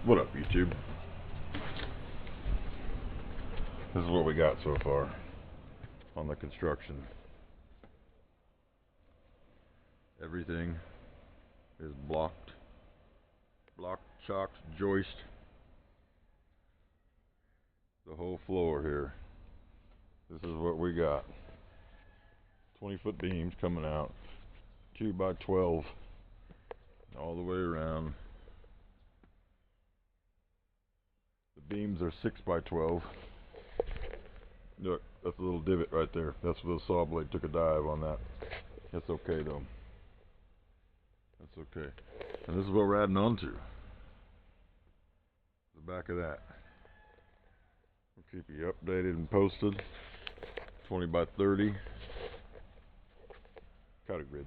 What up, YouTube? This is what we got so far on the construction. Everything is blocked, chocked, joist. The whole floor here. This is what we got. 20-foot beams coming out, 2 by 12, all the way around. The beams are 6 by 12. Look, that's a little divot right there. That's where the saw blade took a dive on that. That's okay though. That's okay. And this is what we're adding on to. The back of that. We'll keep you updated and posted. 20 by 30. Cottage ridge.